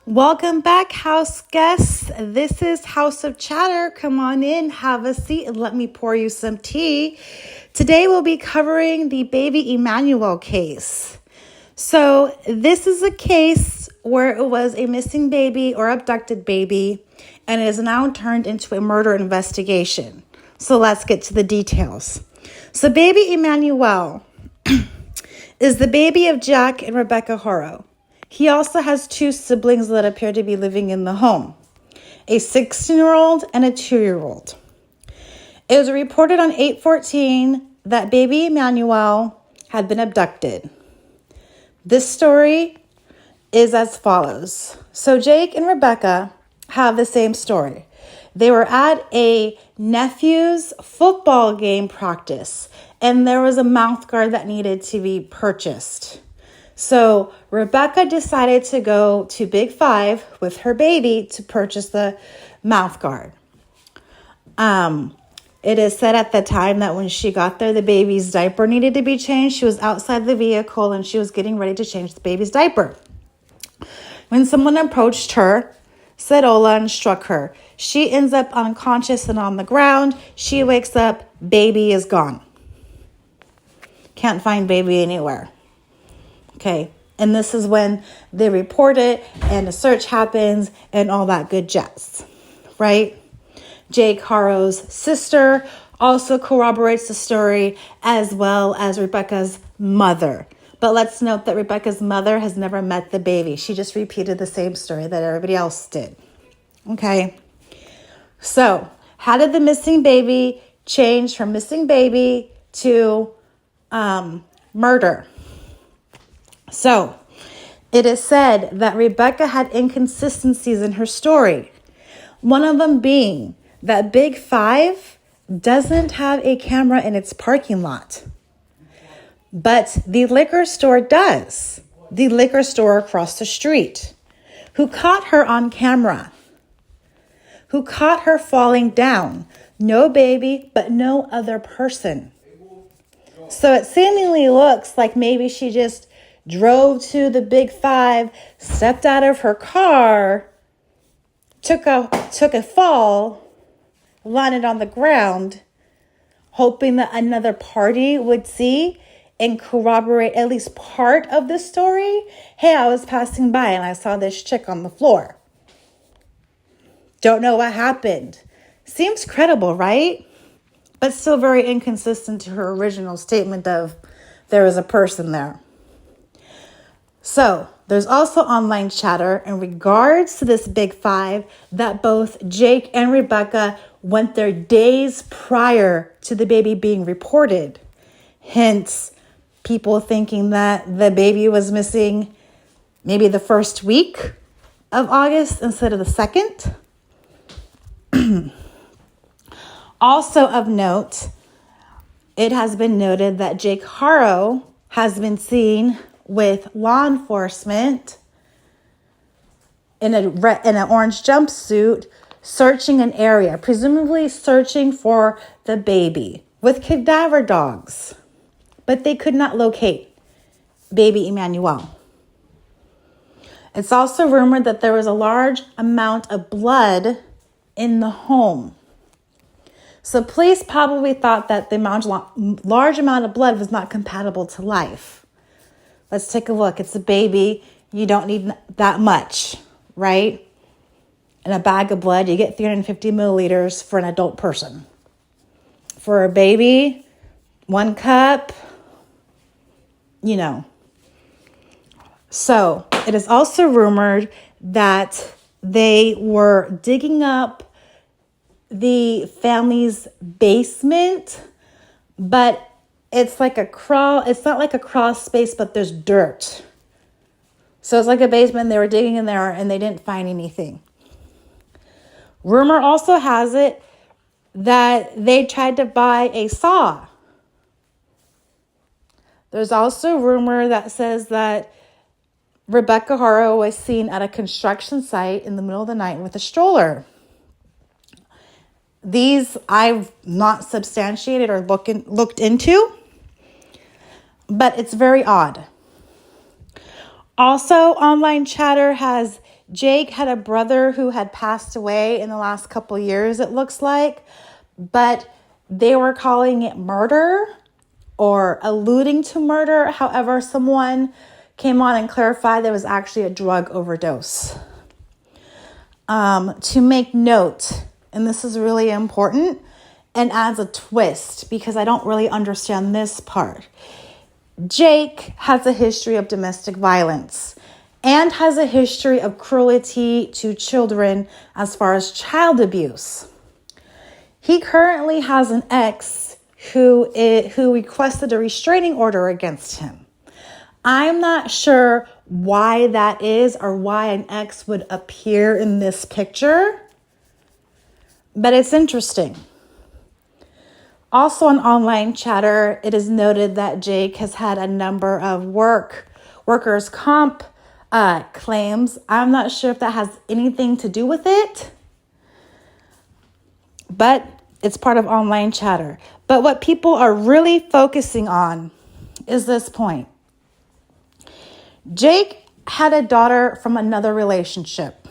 Welcome back, house guests. This is House of Chatter. Come on in, have a seat, and let me pour you some tea. Today we'll be covering the baby Emmanuel case. So this is a case where it was a missing baby or abducted baby, and it is now turned into a murder investigation. So let's get to the details. So baby Emmanuel is the baby of Jack and Rebecca Haro. He also has two siblings that appear to be living in the home, a 16-year-old and a 2-year-old. It was reported on 8/14 that baby Emmanuel had been abducted. This story is as follows. So Jake and Rebecca have the same story. They were at a nephew's football game practice, and there was a mouth guard that needed to be purchased. So Rebecca decided to go to Big Five with her baby to purchase the mouth guard. It is said at the time that when she got there, the baby's diaper needed to be changed. She was outside the vehicle and she was getting ready to change the baby's diaper when someone approached her, said hola, and struck her. She ends up unconscious and on the ground. She wakes up, baby is gone. Can't find baby anywhere. Okay, and this is when they report it and a search happens and all that good jazz, right? Jake Haro's sister also corroborates the story, as well as Rebecca's mother. But let's note that Rebecca's mother has never met the baby. She just repeated the same story that everybody else did. Okay, so how did the missing baby change from missing baby to murder? So, it is said that Rebecca had inconsistencies in her story. One of them being that Big Five doesn't have a camera in its parking lot. But the liquor store does. The liquor store across the street. Who caught her on camera? Who caught her falling down? No baby, but no other person. So it seemingly looks like maybe she just drove to the Big Five, stepped out of her car, took a fall, landed on the ground, hoping that another party would see and corroborate at least part of the story. Hey, I was passing by and I saw this chick on the floor. Don't know what happened. Seems credible, right? But still very inconsistent to her original statement of there was a person there. So there's also online chatter in regards to this Big Five that both Jake and Rebecca went there days prior to the baby being reported. Hence, people thinking that the baby was missing maybe the first week of August instead of the second. Also of note, it has been noted that Jake Haro has been seen with law enforcement in an orange jumpsuit searching an area, presumably searching for the baby with cadaver dogs, but they could not locate baby Emmanuel. It's also rumored that there was a large amount of blood in the home. So police probably thought that the large amount of blood was not compatible to life. Let's take a look. It's a baby. You don't need that much, right? In a bag of blood, you get 350 milliliters for an adult person. For a baby, 1 cup, So it is also rumored that they were digging up the family's basement, but it's like it's not like a crawl space, but there's dirt. So it's like a basement. They were digging in there and they didn't find anything. Rumor also has it that they tried to buy a saw. There's also rumor that says that Rebecca Haro was seen at a construction site in the middle of the night with a stroller. These I've not substantiated or looked into, but it's very odd. Also, online chatter has Jake had a brother who had passed away in the last couple years, it looks like, but they were calling it murder or alluding to murder. However, someone came on and clarified there was actually a drug overdose. To make note, and this is really important and adds a twist because I don't really understand this part. Jake has a history of domestic violence and has a history of cruelty to children as far as child abuse. He currently has an ex who requested a restraining order against him. I'm not sure why that is or why an ex would appear in this picture, but it's interesting. Also on online chatter, it is noted that Jake has had a number of workers' comp claims. I'm not sure if that has anything to do with it, but it's part of online chatter. But what people are really focusing on is this point. Jake had a daughter from another relationship.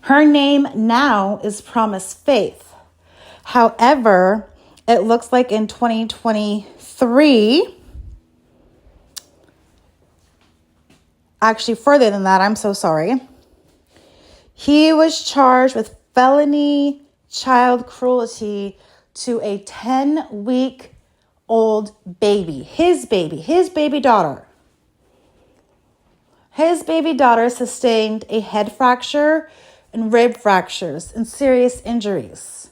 Her name now is Promise Faith. However, it looks like in 2023, actually further than that, I'm so sorry, he was charged with felony child cruelty to a 10-week-old baby, his baby daughter. His baby daughter sustained a head fracture and rib fractures and serious injuries.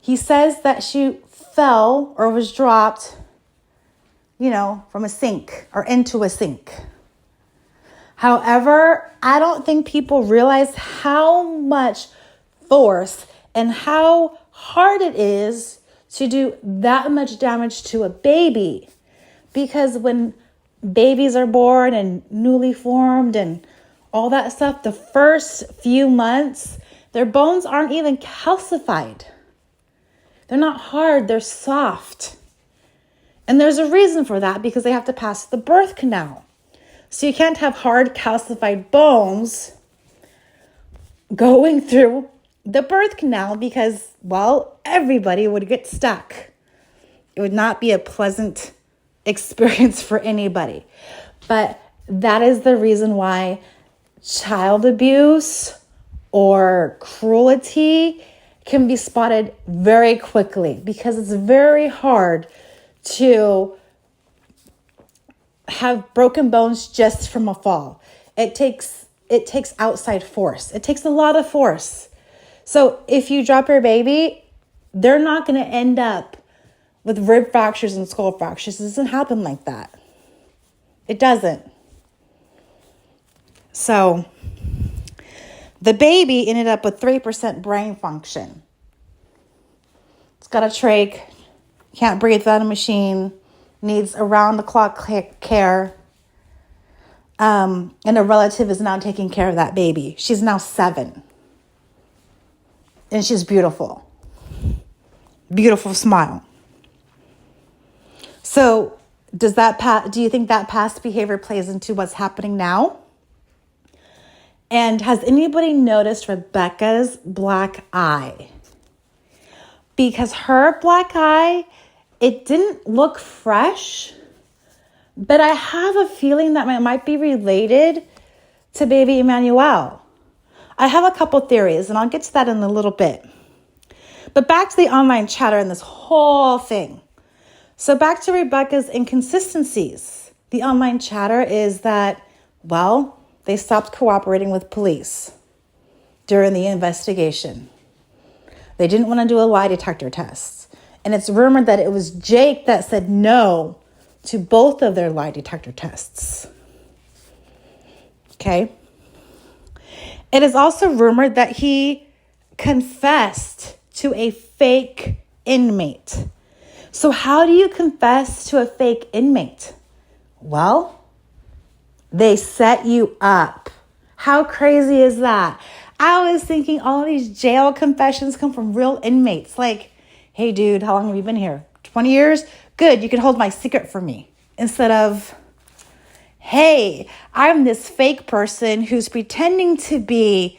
He says that she fell or was dropped, from a sink or into a sink. However, I don't think people realize how much force and how hard it is to do that much damage to a baby. Because when babies are born and newly formed and all that stuff, the first few months, their bones aren't even calcified. They're not hard, they're soft. And there's a reason for that because they have to pass the birth canal. So you can't have hard calcified bones going through the birth canal because, everybody would get stuck. It would not be a pleasant experience for anybody. But that is the reason why child abuse or cruelty can be spotted very quickly because it's very hard to have broken bones just from a fall. It takes outside force. It takes a lot of force. So if you drop your baby, they're not going to end up with rib fractures and skull fractures. It doesn't happen like that. It doesn't. So the baby ended up with 3% brain function. It's got a trach, can't breathe without a machine, needs around-the-clock care. And a relative is now taking care of that baby. She's now 7. And she's beautiful. Beautiful smile. So do you think that past behavior plays into what's happening now? And has anybody noticed Rebecca's black eye? Because her black eye, it didn't look fresh, but I have a feeling that it might be related to baby Emmanuel. I have a couple theories, and I'll get to that in a little bit. But back to the online chatter and this whole thing. So back to Rebecca's inconsistencies. The online chatter is that, they stopped cooperating with police during the investigation. They didn't want to do a lie detector test. And it's rumored that it was Jake that said no to both of their lie detector tests. Okay. It is also rumored that he confessed to a fake inmate. So how do you confess to a fake inmate? They set you up. How crazy is that? I was thinking all of these jail confessions come from real inmates. Like, hey, dude, how long have you been here? 20 years? Good, you can hold my secret for me. Instead of, hey, I'm this fake person who's pretending to be,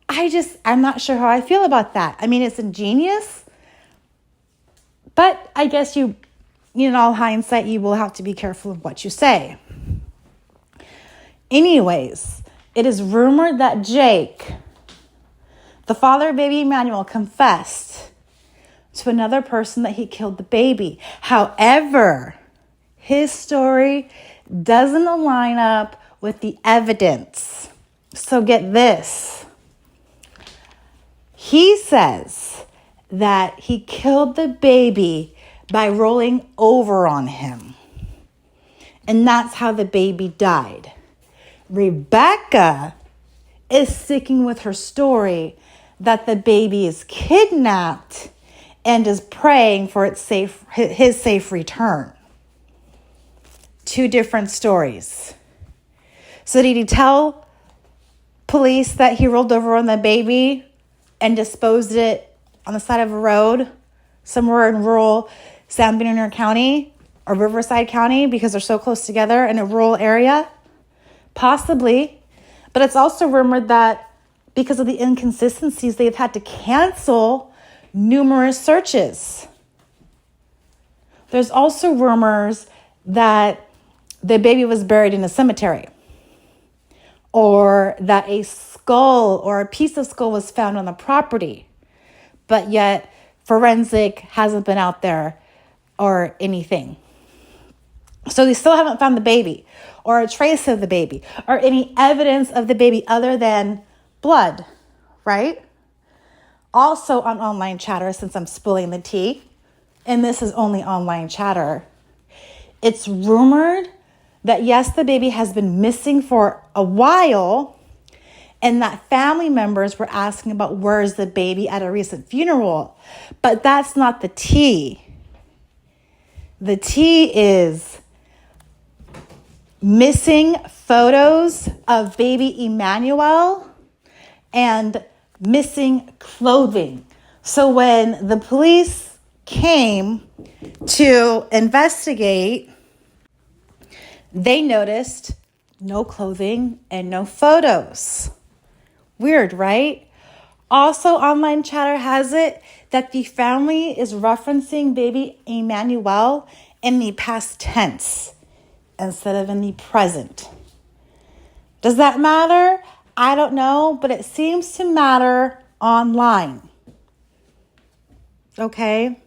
I'm not sure how I feel about that. I mean, it's ingenious, but I guess in all hindsight, you will have to be careful of what you say. Anyways, it is rumored that Jake, the father of baby Emmanuel, confessed to another person that he killed the baby. However, his story doesn't line up with the evidence. So get this. He says that he killed the baby by rolling over on him. And that's how the baby died. Rebecca is sticking with her story that the baby is kidnapped and is praying for his safe return. Two different stories. So did he tell police that he rolled over on the baby and disposed it on the side of a road somewhere in rural San Bernardino County or Riverside County because they're so close together in a rural area? Possibly. But it's also rumored that because of the inconsistencies, they've had to cancel numerous searches. There's also rumors that the baby was buried in a cemetery, or that a skull or a piece of skull was found on the property, but yet forensic hasn't been out there or anything. So they still haven't found the baby or a trace of the baby or any evidence of the baby other than blood, right? Also on online chatter, since I'm spilling the tea, and this is only online chatter, it's rumored that yes, the baby has been missing for a while, and that family members were asking about where's the baby at a recent funeral. But that's not the tea. The tea is missing photos of baby Emmanuel and missing clothing. So when the police came to investigate, they noticed no clothing and no photos. Weird, right? Also, online chatter has it that the family is referencing baby Emmanuel in the past tense instead of in the present. Does that matter? I don't know, but it seems to matter online. Okay?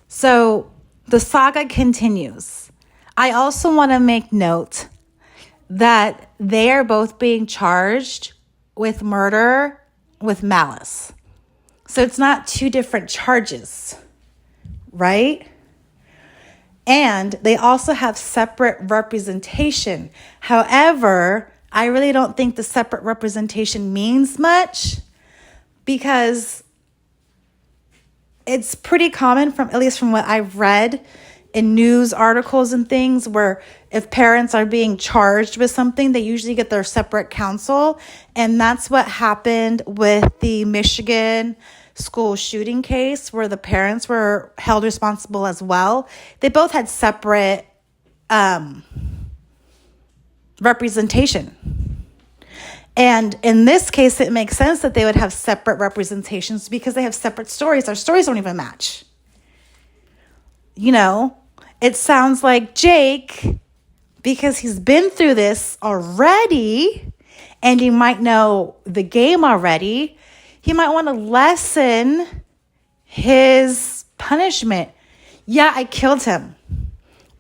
So the saga continues. I also want to make note that they are both being charged with murder with malice. So it's not two different charges, right? And they also have separate representation. However, I really don't think the separate representation means much because it's pretty common, at least from what I've read in news articles and things, where if parents are being charged with something, they usually get their separate counsel. And that's what happened with the Michigan school shooting case, where the parents were held responsible as well. They both had separate representation. And in this case, it makes sense that they would have separate representations because they have separate stories. Our stories don't even match. You know, it sounds like Jake, because he's been through this already and he might know the game already, he might want to lessen his punishment. Yeah, I killed him,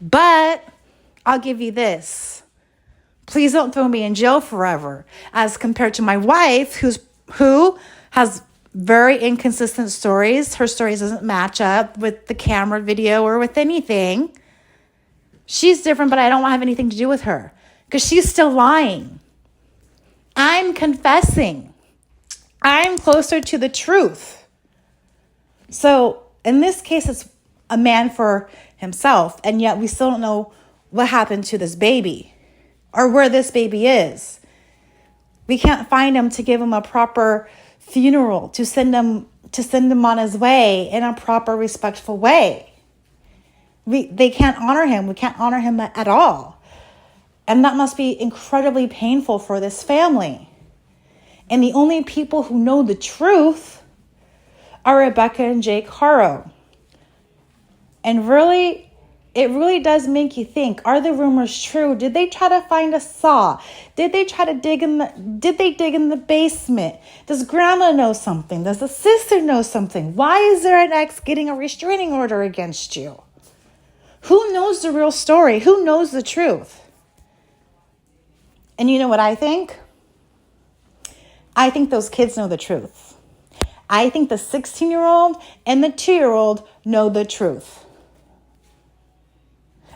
but I'll give you this. Please don't throw me in jail forever, as compared to my wife who has very inconsistent stories. Her stories doesn't match up with the camera video or with anything. She's different, but I don't have anything to do with her because she's still lying. I'm confessing. I'm closer to the truth. So in this case, it's a man for himself, and yet we still don't know what happened to this baby or where this baby is. We can't find him to give him a proper funeral, to send him on his way in a proper, respectful way. They can't honor him. We can't honor him at all. And that must be incredibly painful for this family. And the only people who know the truth are Rebecca and Jake Haro. And really, it really does make you think, are the rumors true? Did they try to find a saw? Did they dig in the basement? Does grandma know something? Does the sister know something? Why is there an ex getting a restraining order against you? Who knows the real story? Who knows the truth? And you know what I think? I think those kids know the truth. I think the 16-year-old and the 2-year-old know the truth.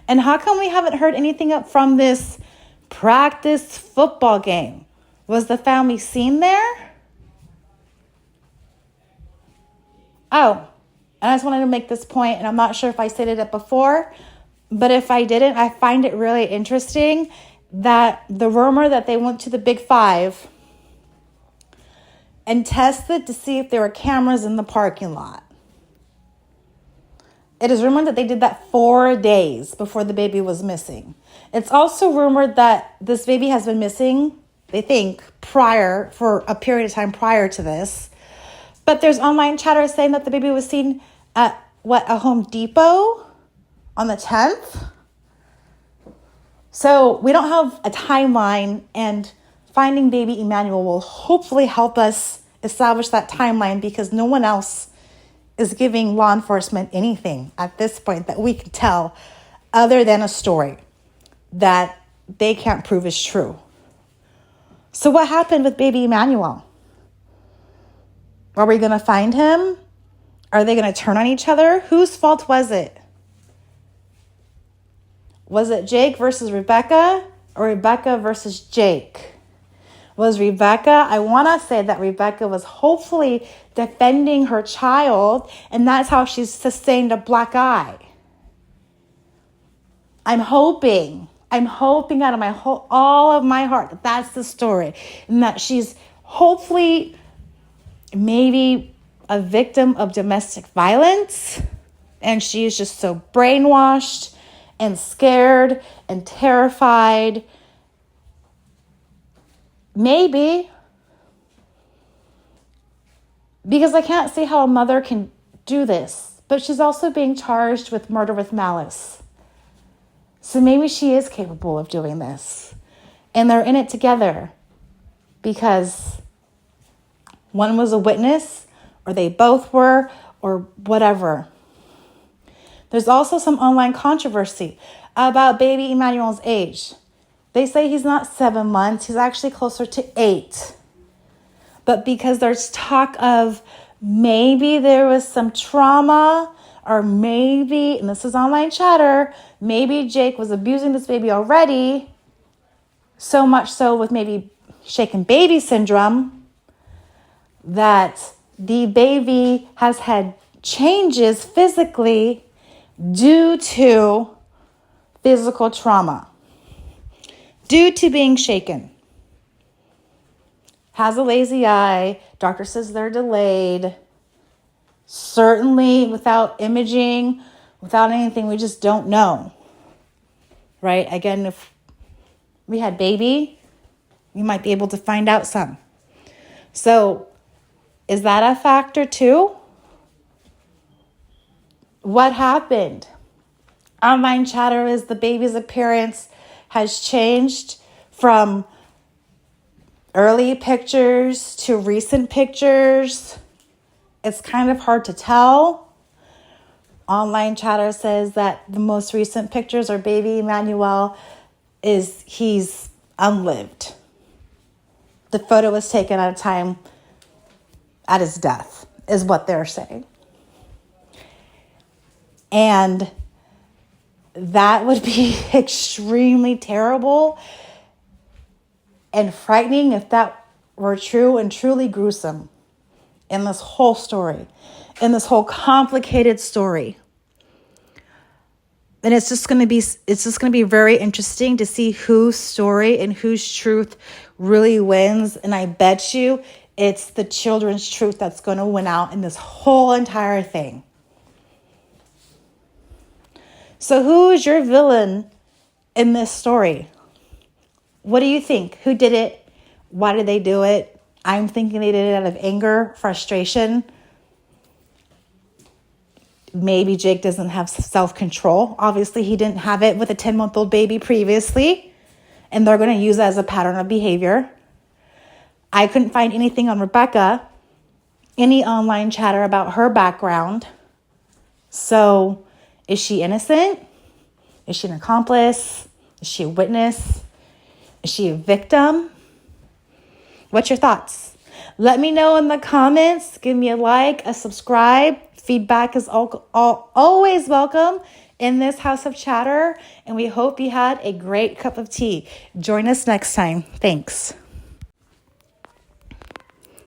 And how come we haven't heard anything up from this practice football game? Was the family seen there? Oh, and I just wanted to make this point, and I'm not sure if I stated it before, but if I didn't, I find it really interesting that the rumor that they went to the Big Five and tested to see if there were cameras in the parking lot. It is rumored that they did that 4 days before the baby was missing. It's also rumored that this baby has been missing, they think, for a period of time prior to this. But there's online chatter saying that the baby was seen at, a Home Depot on the 10th? So we don't have a timeline, and finding baby Emmanuel will hopefully help us establish that timeline, because no one else is giving law enforcement anything at this point that we can tell other than a story that they can't prove is true. So what happened with baby Emmanuel? Are we going to find him? Are they going to turn on each other? Whose fault was it? Was it Jake versus Rebecca, or Rebecca versus Jake? Was Rebecca, I want to say that Rebecca was hopefully defending her child, and that's how she sustained a black eye. I'm hoping out of all of my heart that that's the story, and that she's hopefully maybe a victim of domestic violence, and she is just so brainwashed and scared and terrified. Maybe. Because I can't see how a mother can do this. But she's also being charged with murder with malice. So maybe she is capable of doing this. And they're in it together. Because one was a witness, or they both were, or whatever. There's also some online controversy about baby Emmanuel's age. They say he's not 7 months. He's actually closer to 8. But because there's talk of maybe there was some trauma, or maybe, and this is online chatter, maybe Jake was abusing this baby already, so much so with maybe shaken baby syndrome, that the baby has had changes physically due to physical trauma. Due to being shaken. Has a lazy eye. Doctor says they're delayed. Certainly without imaging, without anything, we just don't know. Right? Again, if we had baby, we might be able to find out some. So, is that a factor too? What happened? Online chatter is the baby's appearance has changed from early pictures to recent pictures. It's kind of hard to tell. Online chatter says that the most recent pictures are baby Emmanuel he's unlived. The photo was taken at a time at his death, is what they're saying. And that would be extremely terrible and frightening if that were true, and truly gruesome in this whole story, in this whole complicated story. And it's just going to be very interesting to see whose story and whose truth really wins. And I bet you it's the children's truth that's going to win out in this whole entire thing. So who is your villain in this story? What do you think? Who did it? Why did they do it? I'm thinking they did it out of anger, frustration. Maybe Jake doesn't have self-control. Obviously, he didn't have it with a 10-month-old baby previously, and they're going to use it as a pattern of behavior. I couldn't find anything on Rebecca, any online chatter about her background. So, is she innocent? Is she an accomplice? Is she a witness? Is she a victim? What's your thoughts? Let me know in the comments. Give me a like, a subscribe. Feedback is always welcome in this house of chatter. And we hope you had a great cup of tea. Join us next time. Thanks.